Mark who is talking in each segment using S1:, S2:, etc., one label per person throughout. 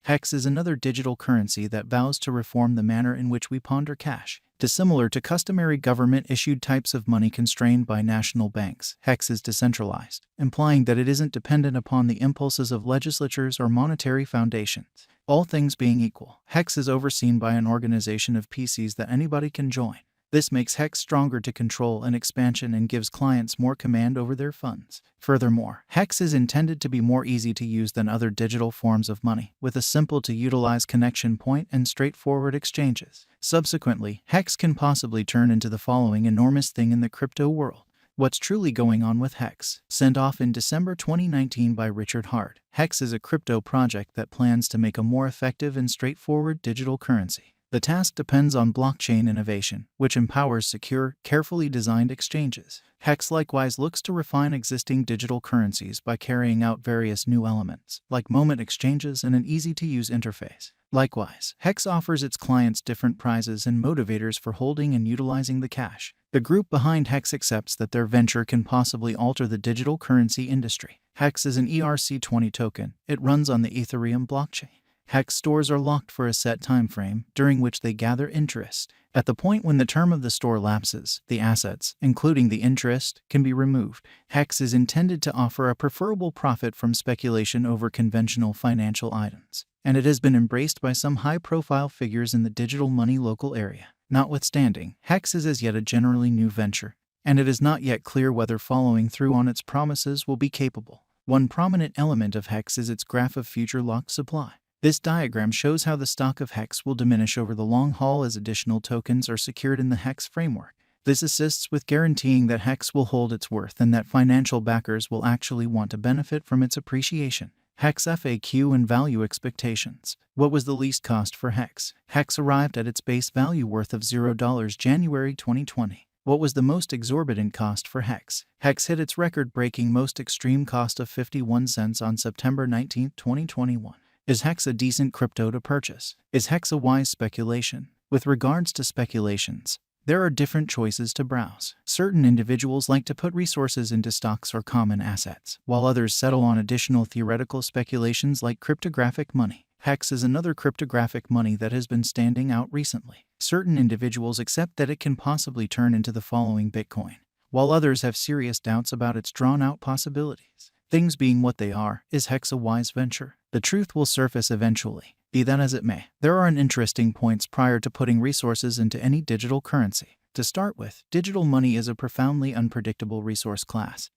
S1: Hex is another digital currency that vows to reform the manner in which we ponder cash. Dissimilar to customary government-issued types of money constrained by national banks, Hex is decentralized, implying that it isn't dependent upon the impulses of legislatures or monetary foundations. All things being equal, Hex is overseen by an organization of PCs that anybody can join. This makes Hex stronger to control and expansion and gives clients more command over their funds. Furthermore, Hex is intended to be more easy to use than other digital forms of money, with a simple-to-utilize connection point and straightforward exchanges. Subsequently, Hex can possibly turn into the following enormous thing in the crypto world. What's truly going on with Hex? Sent off in December 2019 by Richard Hart, Hex is a crypto project that plans to make a more effective and straightforward digital currency. The task depends on blockchain innovation, which empowers secure, carefully designed exchanges. Hex likewise looks to refine existing digital currencies by carrying out various new elements, like moment exchanges and an easy-to-use interface. Likewise, Hex offers its clients different prizes and motivators for holding and utilizing the cash. The group behind Hex accepts that their venture can possibly alter the digital currency industry. Hex is an ERC20 token. It runs on the Ethereum blockchain. Hex stores are locked for a set time frame, during which they gather interest. At the point when the term of the store lapses, the assets, including the interest, can be removed. Hex is intended to offer a preferable profit from speculation over conventional financial items, and it has been embraced by some high-profile figures in the digital money local area. Notwithstanding, Hex is as yet a generally new venture, and it is not yet clear whether following through on its promises will be capable. One prominent element of Hex is its graph of future locked supply. This diagram shows how the stock of Hex will diminish over the long haul as additional tokens are secured in the Hex framework. This assists with guaranteeing that Hex will hold its worth and that financial backers will actually want to benefit from its appreciation. Hex FAQ and value expectations. What was the least cost for Hex? Hex arrived at its base value worth of $0 January 2020. What was the most exorbitant cost for Hex? Hex hit its record-breaking most extreme cost of 51 cents on September 19, 2021. Is Hex a decent crypto to purchase? Is Hex a wise speculation? With regards to speculations, there are different choices to browse. Certain individuals like to put resources into stocks or common assets, while others settle on additional theoretical speculations like cryptographic money. Hex is another cryptographic money that has been standing out recently. Certain individuals accept that it can possibly turn into the following Bitcoin, while others have serious doubts about its drawn-out possibilities. Things being what they are, is Hex a wise venture? The truth will surface eventually. Be that as it may, there are interesting points prior to putting resources into any digital currency. To start with, digital money is a profoundly unpredictable resource class,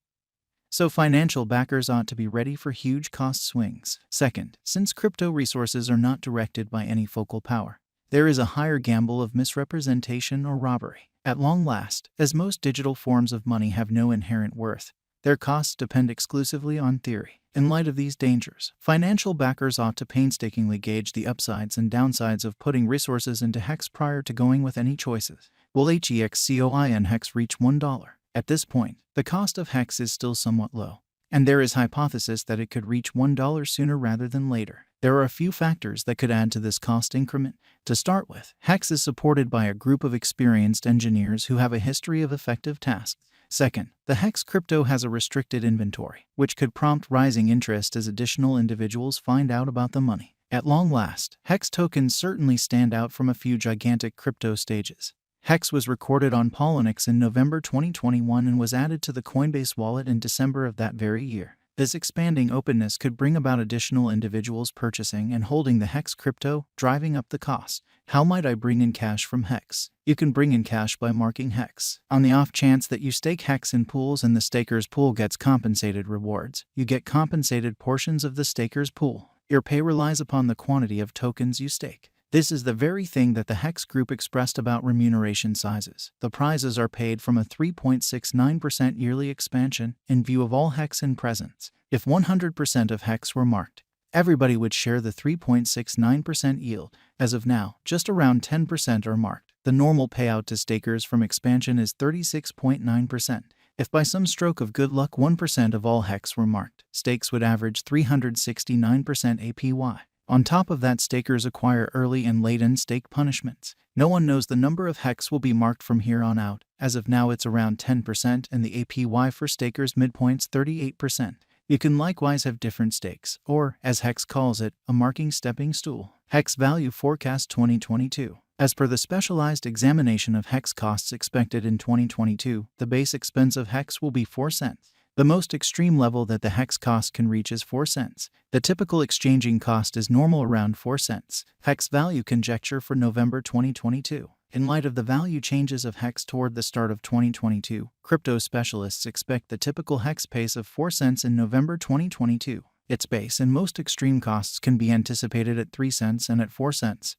S1: so financial backers ought to be ready for huge cost swings. Second, since crypto resources are not directed by any focal power, there is a higher gamble of misrepresentation or robbery. At long last, as most digital forms of money have no inherent worth, their costs depend exclusively on theory. In light of these dangers, financial backers ought to painstakingly gauge the upsides and downsides of putting resources into Hex prior to going with any choices. Will HEXCOIN Hex reach $1? At this point, the cost of Hex is still somewhat low, and there is hypothesis that it could reach $1 sooner rather than later. There are a few factors that could add to this cost increment. To start with, Hex is supported by a group of experienced engineers who have a history of effective tasks. Second, the Hex crypto has a restricted inventory, which could prompt rising interest as additional individuals find out about the money. At long last, Hex tokens certainly stand out from a few gigantic crypto stages. Hex was recorded on pulsex in November 2021 and was added to the Coinbase wallet in December of that very year. This expanding openness could bring about additional individuals purchasing and holding the Hex crypto, driving up the cost. How might I bring in cash from Hex? You can bring in cash by marking Hex. On the off chance that you stake Hex in pools and the staker's pool gets compensated rewards, you get compensated portions of the staker's pool. Your pay relies upon the quantity of tokens you stake. This is the very thing that the Hex group expressed about remuneration sizes. The prizes are paid from a 3.69% yearly expansion in view of all Hex in presence. If 100% of Hex were marked, everybody would share the 3.69% yield. As of now, just around 10% are marked. The normal payout to stakers from expansion is 36.9%. If by some stroke of good luck 1% of all Hex were marked, stakes would average 369% APY. On top of that, stakers acquire early and late-in stake punishments. No one knows the number of Hex will be marked from here on out. As of now, it's around 10%, and the APY for stakers midpoint's 38%. You can likewise have different stakes, or, as Hex calls it, a marking stepping stool. Hex Value Forecast 2022. As per the specialized examination of Hex costs expected in 2022, the base expense of Hex will be 4 cents. The most extreme level that the Hex cost can reach is 4 cents. The typical exchanging cost is normal around 4 cents. Hex Value Conjecture for November 2022. In light of the value changes of Hex toward the start of 2022, crypto specialists expect the typical Hex pace of 4 cents in November 2022. Its base and most extreme costs can be anticipated at 3 cents and at 4 cents.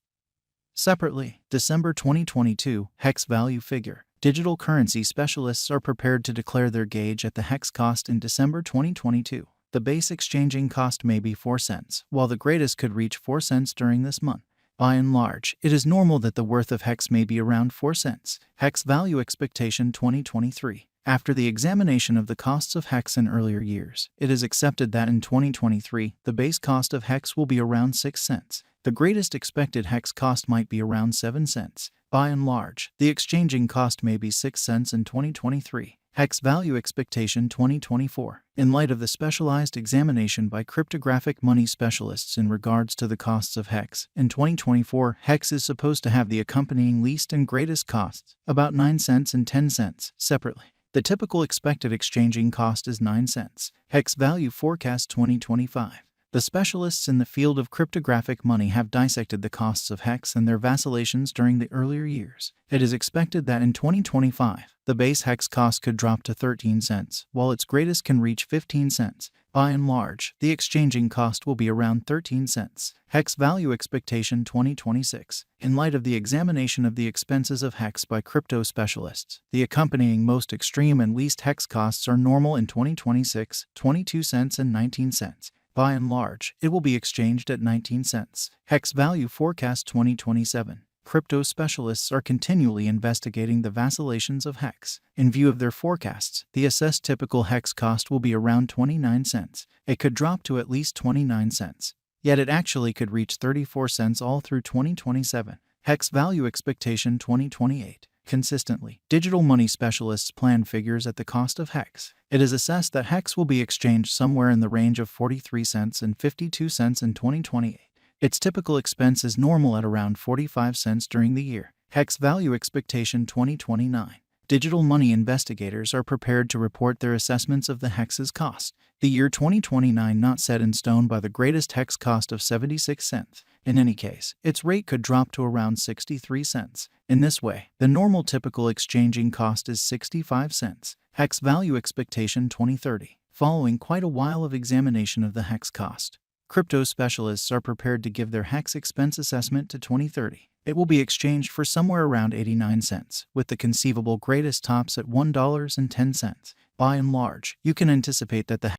S1: Separately, December 2022, Hex Value Figure. Digital currency specialists are prepared to declare their gauge at the Hex cost in December 2022. The base exchanging cost may be 4 cents, while the greatest could reach 4 cents during this month. By and large, it is normal that the worth of Hex may be around 4 cents. Hex Value Expectation 2023. After the examination of the costs of Hex in earlier years, it is accepted that in 2023, the base cost of Hex will be around 6 cents. The greatest expected Hex cost might be around 7 cents. By and large, the exchanging cost may be 6 cents in 2023. Hex Value Expectation 2024. In light of the specialized examination by cryptographic money specialists in regards to the costs of Hex, in 2024, Hex is supposed to have the accompanying least and greatest costs, about 9 cents and 10 cents, separately. The typical expected exchanging cost is 9 cents. Hex Value Forecast 2025. The specialists in the field of cryptographic money have dissected the costs of Hex and their vacillations during the earlier years. It is expected that in 2025, the base Hex cost could drop to 13 cents, while its greatest can reach 15 cents. By and large, the exchanging cost will be around 13 cents. Hex Value Expectation 2026. In light of the examination of the expenses of Hex by crypto specialists, the accompanying most extreme and least Hex costs are normal in 2026, 22 cents and 19 cents. By and large, it will be exchanged at 19 cents. Hex Value Forecast 2027. Crypto specialists are continually investigating the vacillations of Hex. In view of their forecasts, the assessed typical Hex cost will be around 29 cents. It could drop to at least 29 cents. Yet it actually could reach 34 cents all through 2027. Hex Value Expectation 2028. Consistently, digital money specialists plan figures at the cost of Hex. It is assessed that Hex will be exchanged somewhere in the range of 43 cents and 52 cents in 2028. Its typical expense is normal at around 45 cents during the year. Hex Value Expectation 2029. Digital money investigators are prepared to report their assessments of the Hex's cost. The year 2029 not set in stone by the greatest Hex cost of 76 cents. In any case, its rate could drop to around 63 cents. In this way, the normal typical exchanging cost is 65 cents. Hex Value Expectation 2030. Following quite a while of examination of the Hex cost, crypto specialists are prepared to give their Hex expense assessment to 2030. It will be exchanged for somewhere around 89 cents, with the conceivable greatest tops at $1.10. By and large, you can anticipate that the